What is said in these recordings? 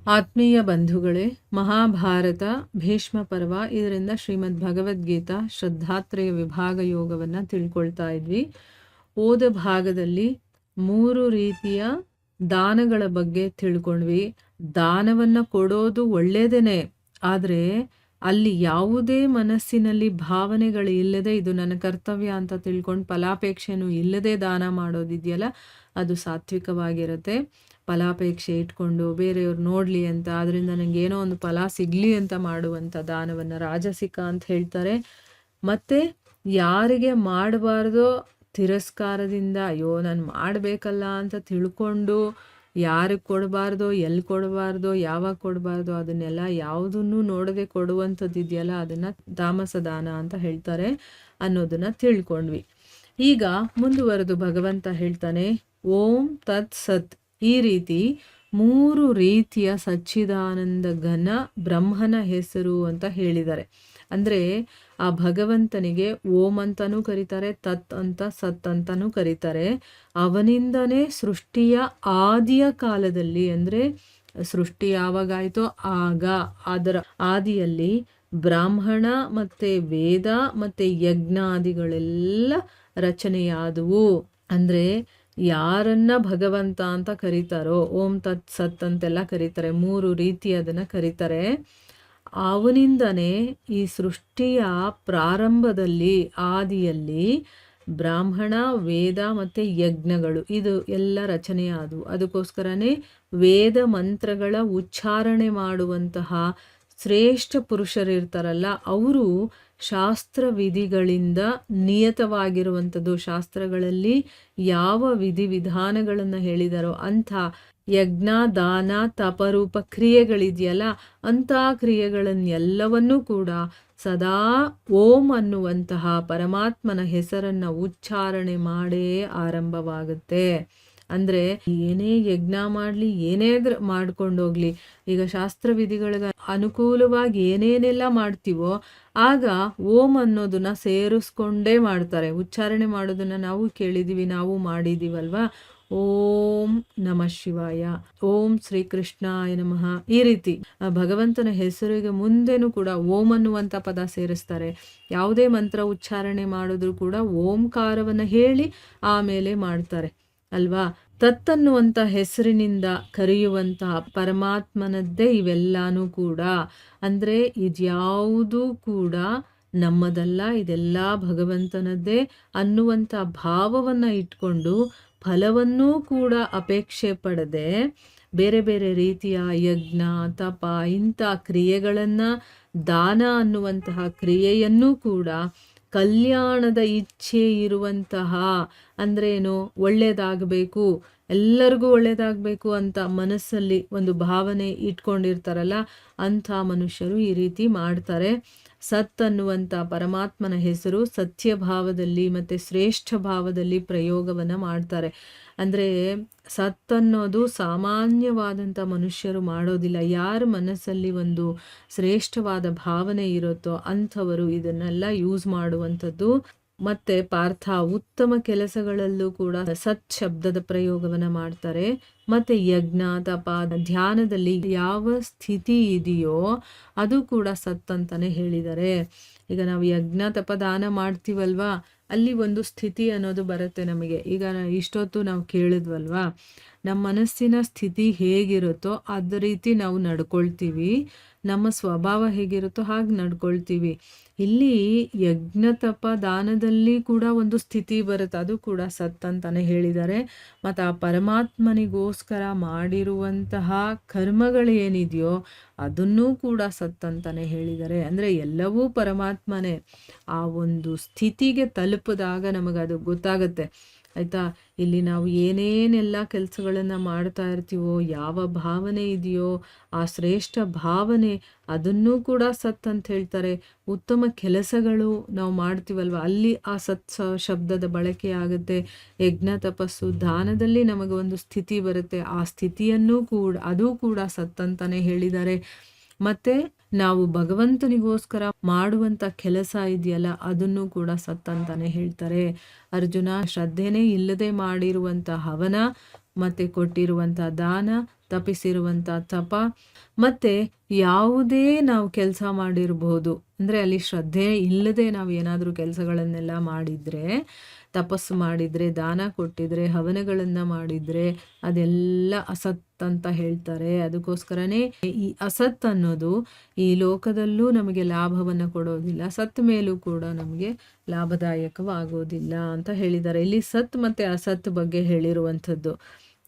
ಆತ್ಮೀಯ ಬಂಧುಗಳೇ, ಮಹಾಭಾರತ ಭೀಷ್ಮ ಪರ್ವ ಇದರಿಂದ ಶ್ರೀಮದ್ ಭಗವದ್ಗೀತಾ ಶ್ರದ್ಧಾತ್ರಯ ವಿಭಾಗ ಯೋಗವನ್ನು ತಿಳ್ಕೊಳ್ತಾ ಇದ್ವಿ. ಓದ ಭಾಗದಲ್ಲಿ 3 ರೀತಿಯ ದಾನಗಳ ಬಗ್ಗೆ ತಿಳ್ಕೊಂಡ್ವಿ. ದಾನವನ್ನು ಕೊಡೋದು ಒಳ್ಳೆಯದೇನೆ, ಆದರೆ ಅಲ್ಲಿ ಯಾವುದೇ ಮನಸ್ಸಿನಲ್ಲಿ ಭಾವನೆಗಳು ಇಲ್ಲದೆ ಇದು ನನ್ನ ಕರ್ತವ್ಯ ಅಂತ ತಿಳ್ಕೊಂಡು ಫಲಾಪೇಕ್ಷೆನೂ ಇಲ್ಲದೆ ದಾನ ಮಾಡೋದಿದೆಯಲ್ಲ, ಅದು ಸಾತ್ವಿಕವಾಗಿರುತ್ತೆ. ಫಲಾಪೇಕ್ಷೆ ಇಟ್ಕೊಂಡು ಬೇರೆಯವ್ರು ನೋಡಲಿ ಅಂತ, ಅದರಿಂದ ನನಗೆ ಏನೋ ಒಂದು ಫಲ ಸಿಗಲಿ ಅಂತ ಮಾಡುವಂಥ ದಾನವನ್ನು ರಾಜಸಿಕ ಅಂತ ಹೇಳ್ತಾರೆ. ಮತ್ತು ಯಾರಿಗೆ ಮಾಡಬಾರ್ದೋ ತಿರಸ್ಕಾರದಿಂದ ಅಯ್ಯೋ ನಾನು ಮಾಡಬೇಕಲ್ಲ ಅಂತ ತಿಳ್ಕೊಂಡು ಯಾರಿಗೆ ಕೊಡಬಾರ್ದೋ, ಎಲ್ಲಿ ಕೊಡಬಾರ್ದೋ, ಯಾವಾಗ ಕೊಡಬಾರ್ದೋ ಅದನ್ನೆಲ್ಲ ಯಾವುದನ್ನು ನೋಡದೆ ಕೊಡುವಂಥದ್ದು ಇದೆಯಲ್ಲ, ಅದನ್ನು ತಾಮಸ ದಾನ ಅಂತ ಹೇಳ್ತಾರೆ ಅನ್ನೋದನ್ನು ತಿಳ್ಕೊಂಡ್ವಿ. ಈಗ ಮುಂದುವರೆದು ಭಗವಂತ ಹೇಳ್ತಾನೆ, ಓಂ ತತ್ ಸತ್. ಈ ರೀತಿ 3 ರೀತಿಯ ಸಚ್ಚಿದಾನಂದ ಘನ ಬ್ರಹ್ಮನ ಹೆಸರು ಅಂತ ಹೇಳಿದ್ದಾರೆ. ಅಂದರೆ ಆ ಭಗವಂತನಿಗೆ ಓಂ ಅಂತನೂ ಕರೀತಾರೆ, ತತ್ ಅಂತ ಸತ್ ಅಂತನೂ ಕರೀತಾರೆ. ಅವನಿಂದನೇ ಸೃಷ್ಟಿಯ ಆದಿಯ ಕಾಲದಲ್ಲಿ, ಅಂದರೆ ಸೃಷ್ಟಿ ಯಾವಾಗಾಯಿತೋ ಆಗ ಅದರ ಆದಿಯಲ್ಲಿ ಬ್ರಾಹ್ಮಣ ಮತ್ತು ವೇದ ಮತ್ತು ಯಜ್ಞಾದಿಗಳೆಲ್ಲ ರಚನೆಯಾದವು. ಅಂದರೆ ಯಾರನ್ನ ಭಗವಂತ ಅಂತ ಕರೀತಾರೋ, ಓಂ ತತ್ ಸತ್ ಅಂತೆಲ್ಲ ಕರೀತಾರೆ, 3 ರೀತಿ ಅದನ್ನು ಕರೀತಾರೆ. ಅವನಿಂದನೇ ಈ ಸೃಷ್ಟಿಯ ಪ್ರಾರಂಭದಲ್ಲಿ ಆದಿಯಲ್ಲಿ ಬ್ರಾಹ್ಮಣ, ವೇದ ಮತ್ತು ಯಜ್ಞಗಳು ಇದು ಎಲ್ಲ ರಚನೆಯಾದವು. ಅದಕ್ಕೋಸ್ಕರನೇ ವೇದ ಮಂತ್ರಗಳ ಉಚ್ಚಾರಣೆ ಮಾಡುವಂತಹ ಶ್ರೇಷ್ಠ ಪುರುಷರಿರ್ತಾರಲ್ಲ, ಅವರು ಶಾಸ್ತ್ರ ವಿಧಿಗಳಿಂದ ನಿಯತವಾಗಿರುವಂಥದ್ದು. ಶಾಸ್ತ್ರಗಳಲ್ಲಿ ಯಾವ ವಿಧಿವಿಧಾನಗಳನ್ನು ಹೇಳಿದಾರೋ ಅಂಥ ಯಜ್ಞ, ದಾನ, ತಪರೂಪ ಕ್ರಿಯೆಗಳಿದೆಯಲ್ಲ, ಅಂಥ ಕ್ರಿಯೆಗಳನ್ನೆಲ್ಲವನ್ನೂ ಕೂಡ ಸದಾ ಓಂ ಅನ್ನುವಂತಹ ಪರಮಾತ್ಮನ ಹೆಸರನ್ನು ಉಚ್ಚಾರಣೆ ಮಾಡೇ ಆರಂಭವಾಗುತ್ತೆ. ಅಂದರೆ ಏನೇ ಯಜ್ಞ ಮಾಡಲಿ, ಏನೇ ಮಾಡ್ಕೊಂಡೋಗ್ಲಿ, ಈಗ ಶಾಸ್ತ್ರ ವಿಧಿಗಳಿಗೆ ಅನುಕೂಲವಾಗಿ ಏನೇನೆಲ್ಲ ಮಾಡ್ತೀವೋ ಆಗ ಓಂ ಅನ್ನೋದನ್ನ ಸೇರಿಸ್ಕೊಂಡೇ ಮಾಡ್ತಾರೆ. ಉಚ್ಚಾರಣೆ ಮಾಡೋದನ್ನು ನಾವು ಕೇಳಿದ್ದೀವಿ, ನಾವು ಮಾಡಿದ್ದೀವಲ್ವಾ. ಓಂ ನಮಃ ಶಿವಾಯ, ಓಂ ಶ್ರೀಕೃಷ್ಣಾಯ ನಮಃ, ಈ ರೀತಿ ಭಗವಂತನ ಹೆಸರಿಗೆ ಮುಂದೆನೂ ಕೂಡ ಓಂ ಅನ್ನುವಂಥ ಪದ ಸೇರಿಸ್ತಾರೆ. ಯಾವುದೇ ಮಂತ್ರ ಉಚ್ಚಾರಣೆ ಮಾಡಿದ್ರು ಕೂಡ ಓಂಕಾರವನ್ನು ಹೇಳಿ ಆಮೇಲೆ ಮಾಡ್ತಾರೆ ಅಲ್ವಾ. ತತ್ತನ್ನುವಂಥ ಹೆಸರಿನಿಂದ ಕರೆಯುವಂತಹ ಪರಮಾತ್ಮನದ್ದೇ ಇವೆಲ್ಲಾನು ಕೂಡ. ಅಂದರೆ ಇದ್ಯಾವುದೂ ಕೂಡ ನಮ್ಮದಲ್ಲ, ಇದೆಲ್ಲ ಭಗವಂತನದ್ದೇ ಅನ್ನುವಂಥ ಭಾವವನ್ನು ಇಟ್ಕೊಂಡು ಫಲವನ್ನೂ ಕೂಡ ಅಪೇಕ್ಷೆ ಪಡದೆ ಬೇರೆ ಬೇರೆ ರೀತಿಯ ಯಜ್ಞ, ತಪ ಇಂಥ ಕ್ರಿಯೆಗಳನ್ನು, ದಾನ ಅನ್ನುವಂತಹ ಕ್ರಿಯೆಯನ್ನೂ ಕೂಡ ಕಲ್ಯಾಣದ ಇಚ್ಛೆ ಇರುವಂತಹ, ಅಂದ್ರೇನು, ಒಳ್ಳೆಯದಾಗಬೇಕು, ಎಲ್ಲರಿಗೂ ಒಳ್ಳೆಯದಾಗಬೇಕು ಅಂತ ಮನಸ್ಸಲ್ಲಿ ಒಂದು ಭಾವನೆ ಇಟ್ಕೊಂಡಿರ್ತಾರಲ್ಲ, ಅಂಥ ಮನುಷ್ಯರು ಈ ರೀತಿ ಮಾಡ್ತಾರೆ. ಸತ್ ಅನ್ನುವಂಥ ಪರಮಾತ್ಮನ ಹೆಸರು ಸತ್ಯ ಭಾವದಲ್ಲಿ ಮತ್ತು ಶ್ರೇಷ್ಠ ಭಾವದಲ್ಲಿ ಪ್ರಯೋಗವನ್ನು ಮಾಡ್ತಾರೆ. ಅಂದರೆ ಸತ್ ಅನ್ನೋದು ಸಾಮಾನ್ಯವಾದಂಥ ಮನುಷ್ಯರು ಮಾಡೋದಿಲ್ಲ. ಯಾರ ಮನಸ್ಸಲ್ಲಿ ಒಂದು ಶ್ರೇಷ್ಠವಾದ ಭಾವನೆ ಇರುತ್ತೋ ಅಂಥವರು ಇದನ್ನೆಲ್ಲ ಯೂಸ್ ಮಾಡುವಂಥದ್ದು. ಮತ್ತು ಪಾರ್ಥ ಉತ್ತಮ ಕೆಲಸಗಳಲ್ಲೂ ಕೂಡ ಸತ್ ಶಬ್ದದ ಪ್ರಯೋಗವನ್ನು ಮಾಡ್ತಾರೆ. ಮತ್ತು ಯಜ್ಞ, ತಪ, ಧ್ಯಾನದಲ್ಲಿ ಯಾವ ಸ್ಥಿತಿ ಇದೆಯೋ ಅದು ಕೂಡ ಸತ್ ಅಂತಲೇ ಹೇಳಿದ್ದಾರೆ. ಈಗ ನಾವು ಯಜ್ಞ, ತಪ, ದಾನ ಮಾಡ್ತೀವಲ್ವಾ, ಅಲ್ಲಿ ಒಂದು ಸ್ಥಿತಿ ಅನ್ನೋದು ಬರುತ್ತೆ ನಮಗೆ. ಈಗ ಇಷ್ಟೊತ್ತು ನಾವು ಕೇಳಿದ್ವಲ್ವಾ, ನಮ್ಮ ಮನಸ್ಸಿನ ಸ್ಥಿತಿ ಹೇಗಿರುತ್ತೋ ಅದೇ ರೀತಿ ನಾವು ನಡ್ಕೊಳ್ತೀವಿ, ನಮ್ಮ ಸ್ವಭಾವ ಹೇಗಿರುತ್ತೋ ಹಾಗೆ ನಡ್ಕೊಳ್ತೀವಿ. ಇಲ್ಲಿ ಯಜ್ಞ, ತಪ, ದಾನದಲ್ಲಿ ಕೂಡ ಒಂದು ಸ್ಥಿತಿ ಬರುತ್ತೆ, ಅದು ಕೂಡ ಸತ್ ಅಂತಲೇ ಹೇಳಿದ್ದಾರೆ. ಮತ್ತು ಆ ಪರಮಾತ್ಮನಿಗೋಸ್ಕರ ಮಾಡಿರುವಂತಹ ಕರ್ಮಗಳೇನಿದೆಯೋ ಅದನ್ನೂ ಕೂಡ ಸತ್ ಅಂತಲೇ ಹೇಳಿದ್ದಾರೆ. ಅಂದರೆ ಎಲ್ಲವೂ ಪರಮಾತ್ಮನೇ. ಆ ಒಂದು ಸ್ಥಿತಿಗೆ ತಲುಪಿದಾಗ ನಮಗದು ಗೊತ್ತಾಗುತ್ತೆ, ಆಯಿತಾ. ಇಲ್ಲಿ ನಾವು ಏನೇನೆಲ್ಲ ಕೆಲಸಗಳನ್ನು ಮಾಡ್ತಾ ಇರ್ತೀವೋ, ಯಾವ ಭಾವನೆ ಇದೆಯೋ ಆ ಶ್ರೇಷ್ಠ ಭಾವನೆ ಅದನ್ನೂ ಕೂಡ ಸತ್ ಅಂತ ಹೇಳ್ತಾರೆ. ಉತ್ತಮ ಕೆಲಸಗಳು ನಾವು ಮಾಡ್ತೀವಲ್ವ, ಅಲ್ಲಿ ಆ ಸತ್ ಶಬ್ದದ ಬಳಕೆ ಆಗುತ್ತೆ. ಯಜ್ಞ, ತಪಸ್ಸು, ದಾನದಲ್ಲಿ ನಮಗೆ ಒಂದು ಸ್ಥಿತಿ ಬರುತ್ತೆ, ಆ ಸ್ಥಿತಿಯನ್ನು ಕೂಡ ಅದು ಕೂಡ ಸತ್ ಅಂತಲೇ ಹೇಳಿದ್ದಾರೆ. ಮತ್ತು ನಾವು ಭಗವಂತನಿಗೋಸ್ಕರ ಮಾಡುವಂಥ ಕೆಲಸ ಇದೆಯಲ್ಲ ಅದನ್ನು ಕೂಡ ಸತ್ ಅಂತಾನೆ ಹೇಳ್ತಾರೆ. ಅರ್ಜುನ ಶ್ರದ್ಧೆನೇ ಇಲ್ಲದೆ ಮಾಡಿರುವಂಥ ಹವನ ಮತ್ತು ಕೊಟ್ಟಿರುವಂಥ ದಾನ, ತಪಿಸಿರುವಂಥ ತಪ, ಮತ್ತು ಯಾವುದೇ ನಾವು ಕೆಲಸ ಮಾಡಿರ್ಬೋದು, ಅಂದರೆ ಅಲ್ಲಿ ಶ್ರದ್ಧೆ ಇಲ್ಲದೆ ನಾವು ಏನಾದರೂ ಕೆಲಸಗಳನ್ನೆಲ್ಲ ಮಾಡಿದರೆ, ತಪಸ್ಸು ಮಾಡಿದರೆ, ದಾನ ಕೊಟ್ಟಿದ್ರೆ, ಹವನಗಳನ್ನು ಮಾಡಿದರೆ ಅದೆಲ್ಲ ಅಸತ್ ಅಂತ ಹೇಳ್ತಾರೆ. ಅದಕ್ಕೋಸ್ಕರನೇ ಈ ಅಸತ್ ಅನ್ನೋದು ಈ ಲೋಕದಲ್ಲೂ ನಮಗೆ ಲಾಭವನ್ನು ಕೊಡೋದಿಲ್ಲ, ಸತ್ ಮೇಲೂ ಕೂಡ ನಮಗೆ ಲಾಭದಾಯಕವಾಗೋದಿಲ್ಲ ಅಂತ ಹೇಳಿದ್ದಾರೆ. ಇಲ್ಲಿ ಸತ್ ಮತ್ತು ಅಸತ್ ಬಗ್ಗೆ ಹೇಳಿರುವಂಥದ್ದು.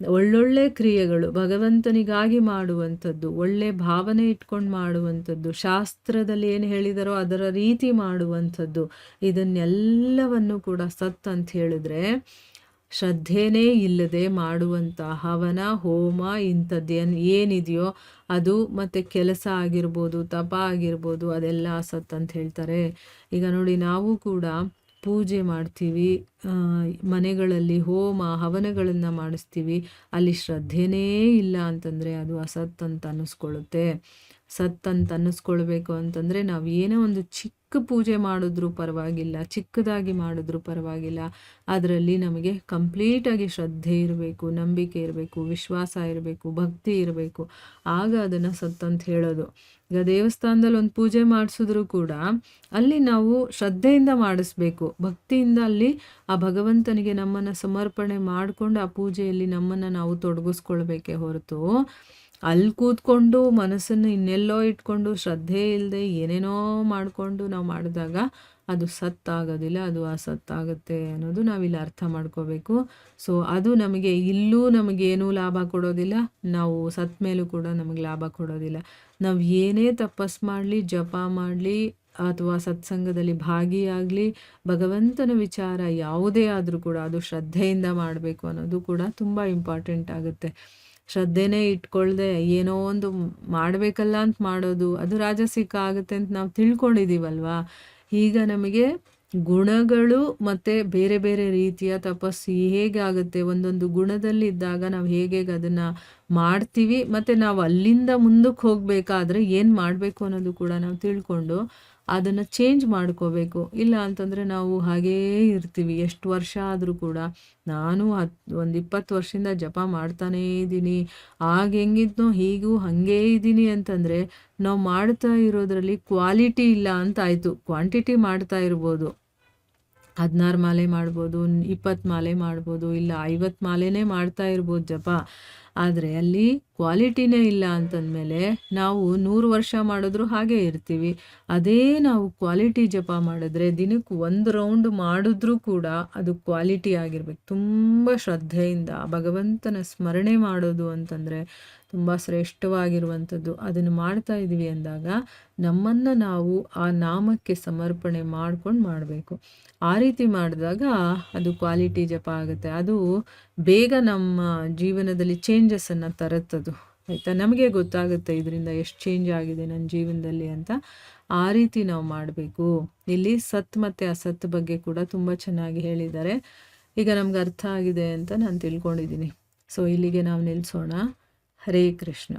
ಒಳ್ಳೊಳ್ಳೆ ಕ್ರಿಯೆಗಳು ಭಗವಂತನಿಗಾಗಿ ಮಾಡುವಂಥದ್ದು, ಒಳ್ಳೆ ಭಾವನೆ ಇಟ್ಕೊಂಡು ಮಾಡುವಂಥದ್ದು, ಶಾಸ್ತ್ರದಲ್ಲಿ ಏನು ಹೇಳಿದಾರೋ ಅದರ ರೀತಿ ಮಾಡುವಂಥದ್ದು, ಇದನ್ನೆಲ್ಲವನ್ನು ಕೂಡ ಸತ್ ಅಂತ ಹೇಳಿದ್ರೆ ಶ್ರದ್ಧೆನೇ ಇಲ್ಲದೆ ಮಾಡುವಂಥ ಹವನ, ಹೋಮ ಇಂಥದ್ದು ಏನಿದೆಯೋ ಅದು, ಮತ್ತು ಕೆಲಸ ಆಗಿರ್ಬೋದು, ತಪ ಆಗಿರ್ಬೋದು, ಅದೆಲ್ಲ ಅಸತ್ ಅಂತ ಹೇಳ್ತಾರೆ. ಈಗ ನೋಡಿ, ನಾವು ಕೂಡ ಪೂಜೆ ಮಾಡ್ತೀವಿ, ಮನೆಗಳಲ್ಲಿ ಹೋಮ ಹವನಗಳನ್ನು ಮಾಡಿಸ್ತೀವಿ, ಅಲ್ಲಿ ಶ್ರದ್ಧೆನೇ ಇಲ್ಲ ಅಂತಂದರೆ ಅದು ಅಸತ್ ಅಂತ ಅನ್ನಿಸ್ಕೊಳ್ಳುತ್ತೆ. ಸತ್ ಅಂತ ಅನ್ನಿಸ್ಕೊಳ್ಬೇಕು ಅಂತಂದರೆ ನಾವು ಏನೋ ಒಂದು ಚಿಕ್ಕ ಪೂಜೆ ಮಾಡಿದ್ರೂ ಪರವಾಗಿಲ್ಲ, ಚಿಕ್ಕದಾಗಿ ಮಾಡಿದ್ರೂ ಪರವಾಗಿಲ್ಲ, ಅದರಲ್ಲಿ ನಮಗೆ ಕಂಪ್ಲೀಟಾಗಿ ಶ್ರದ್ಧೆ ಇರಬೇಕು, ನಂಬಿಕೆ ಇರಬೇಕು, ವಿಶ್ವಾಸ ಇರಬೇಕು, ಭಕ್ತಿ ಇರಬೇಕು, ಆಗ ಅದನ್ನು ಸತ್ ಅಂತ ಹೇಳೋದು. ಈಗ ದೇವಸ್ಥಾನದಲ್ಲಿ ಒಂದು ಪೂಜೆ ಮಾಡಿಸಿದ್ರು ಕೂಡ ಅಲ್ಲಿ ನಾವು ಶ್ರದ್ಧೆಯಿಂದ ಮಾಡಿಸ್ಬೇಕು, ಭಕ್ತಿಯಿಂದ ಅಲ್ಲಿ ಆ ಭಗವಂತನಿಗೆ ನಮ್ಮನ್ನು ಸಮರ್ಪಣೆ ಮಾಡಿಕೊಂಡು ಆ ಪೂಜೆಯಲ್ಲಿ ನಮ್ಮನ್ನು ನಾವು ತೊಡಗಿಸ್ಕೊಳ್ಬೇಕೇ ಹೊರತು ಅಲ್ಲಿ ಕೂತ್ಕೊಂಡು ಮನಸ್ಸನ್ನು ಇನ್ನೆಲ್ಲೋ ಇಟ್ಕೊಂಡು ಶ್ರದ್ಧೆ ಇಲ್ಲದೆ ಏನೇನೋ ಮಾಡಿಕೊಂಡು ನಾವು ಮಾಡಿದಾಗ ಅದು ಸತ್ತಾಗೋದಿಲ್ಲ, ಅದು ಅಸತ್ತಾಗುತ್ತೆ ಅನ್ನೋದು ನಾವಿಲ್ಲಿ ಅರ್ಥ ಮಾಡ್ಕೋಬೇಕು. ಸೊ ಅದು ನಮಗೆ ಇಲ್ಲೂ ನಮಗೇನೂ ಲಾಭ ಕೊಡೋದಿಲ್ಲ, ನಾವು ಸತ್ ಮೇಲೂ ಕೂಡ ನಮಗೆ ಲಾಭ ಕೊಡೋದಿಲ್ಲ. ನಾವು ಏನೇ ತಪಸ್ಸು ಮಾಡಲಿ, ಜಪ ಮಾಡಲಿ, ಅಥವಾ ಸತ್ಸಂಗದಲ್ಲಿ ಭಾಗಿಯಾಗಲಿ, ಭಗವಂತನ ವಿಚಾರ ಯಾವುದೇ ಆದರೂ ಕೂಡ ಅದು ಶ್ರದ್ಧೆಯಿಂದ ಮಾಡಬೇಕು ಅನ್ನೋದು ಕೂಡ ತುಂಬ ಇಂಪಾರ್ಟೆಂಟ್ ಆಗುತ್ತೆ. ಶ್ರದ್ಧೆನೇ ಇಟ್ಕೊಳ್ದೆ ಏನೋ ಒಂದು ಮಾಡಬೇಕಲ್ಲ ಅಂತ ಮಾಡೋದು, ಅದು ರಾಜಸಿಕ ಆಗುತ್ತೆ ಅಂತ ನಾವು ತಿಳ್ಕೊಂಡಿದ್ದೀವಲ್ವಾ. ಈಗ ನಮಗೆ ಗುಣಗಳು ಮತ್ತು ಬೇರೆ ಬೇರೆ ರೀತಿಯ ತಪಸ್ಸು ಹೇಗಾಗುತ್ತೆ, ಒಂದೊಂದು ಗುಣದಲ್ಲಿ ಇದ್ದಾಗ ನಾವು ಹೇಗೆ ಅದನ್ನು ಮಾಡ್ತೀವಿ, ಮತ್ತು ನಾವು ಅಲ್ಲಿಂದ ಮುಂದಕ್ಕೆ ಹೋಗಬೇಕಾದ್ರೆ ಏನು ಮಾಡಬೇಕು ಅನ್ನೋದು ಕೂಡ ನಾವು ತಿಳ್ಕೊಂಡು ಅದನ್ನು ಚೇಂಜ್ ಮಾಡ್ಕೋಬೇಕು. ಇಲ್ಲ ಅಂತಂದರೆ ನಾವು ಹಾಗೇ ಇರ್ತೀವಿ ಎಷ್ಟು ವರ್ಷ ಆದರೂ ಕೂಡ. ನಾನು ಒಂದು 20 ವರ್ಷದಿಂದ ಜಪ ಮಾಡ್ತಾನೇ ಇದ್ದೀನಿ, ಆಗ ಹೆಂಗಿದ್ನೋ ಹೀಗೂ ಹಾಗೇ ಇದ್ದೀನಿ ಅಂತಂದರೆ ನಾವು ಮಾಡ್ತಾ ಇರೋದ್ರಲ್ಲಿ ಕ್ವಾಲಿಟಿ ಇಲ್ಲ ಅಂತ ಆಯಿತು. ಕ್ವಾಂಟಿಟಿ ಮಾಡ್ತಾ ಇರ್ಬೋದು, 16 ಮಾಲೆ ಮಾಡ್ಬೋದು, 20 ಮಾಲೆ ಮಾಡ್ಬೋದು, ಇಲ್ಲ 50 ಮಾಲೆನೇ ಮಾಡ್ತಾ ಇರ್ಬೋದು ಜಪ, ಆದರೆ ಅಲ್ಲಿ ಕ್ವಾಲಿಟಿನೇ ಇಲ್ಲ ಅಂತಂದಮೇಲೆ ನಾವು 100 ವರ್ಷ ಮಾಡಿದ್ರೂ ಹಾಗೇ ಇರ್ತೀವಿ. ಅದೇ ನಾವು ಕ್ವಾಲಿಟಿ ಜಪ ಮಾಡಿದ್ರೆ ದಿನಕ್ಕೆ 1 ರೌಂಡ್ ಮಾಡಿದ್ರೂ ಕೂಡ ಅದು ಕ್ವಾಲಿಟಿ ಆಗಿರ್ಬೇಕು. ತುಂಬ ಶ್ರದ್ಧೆಯಿಂದ ಭಗವಂತನ ಸ್ಮರಣೆ ಮಾಡೋದು ಅಂತಂದರೆ ತುಂಬ ಶ್ರೇಷ್ಠವಾಗಿರುವಂಥದ್ದು. ಅದನ್ನು ಮಾಡ್ತಾ ಇದ್ದೀವಿ ಅಂದಾಗ ನಮ್ಮನ್ನು ನಾವು ಆ ನಾಮಕ್ಕೆ ಸಮರ್ಪಣೆ ಮಾಡ್ಕೊಂಡು ಮಾಡಬೇಕು. ಆ ರೀತಿ ಮಾಡಿದಾಗ ಅದು ಕ್ವಾಲಿಟಿ ಜಪ ಆಗುತ್ತೆ. ಅದು ಬೇಗ ನಮ್ಮ ಜೀವನದಲ್ಲಿ ಚೇಂಜಸನ್ನು ತರುತ್ತದು, ಆಯಿತಾ. ನಮಗೆ ಗೊತ್ತಾಗುತ್ತೆ ಇದರಿಂದ ಎಷ್ಟು ಚೇಂಜ್ ಆಗಿದೆ ನನ್ನ ಜೀವನದಲ್ಲಿ ಅಂತ. ಆ ರೀತಿ ನಾವು ಮಾಡಬೇಕು. ಇಲ್ಲಿ ಸತ್ ಮತ್ತು ಅಸತ್ ಬಗ್ಗೆ ಕೂಡ ತುಂಬ ಚೆನ್ನಾಗಿ ಹೇಳಿದ್ದಾರೆ. ಈಗ ನಮ್ಗೆ ಅರ್ಥ ಆಗಿದೆ ಅಂತ ನಾನು ತಿಳ್ಕೊಂಡಿದ್ದೀನಿ. ಸೊ ಇಲ್ಲಿಗೆ ನಾವು ನಿಲ್ಲಿಸೋಣ. ಹರೇ ಕೃಷ್ಣ.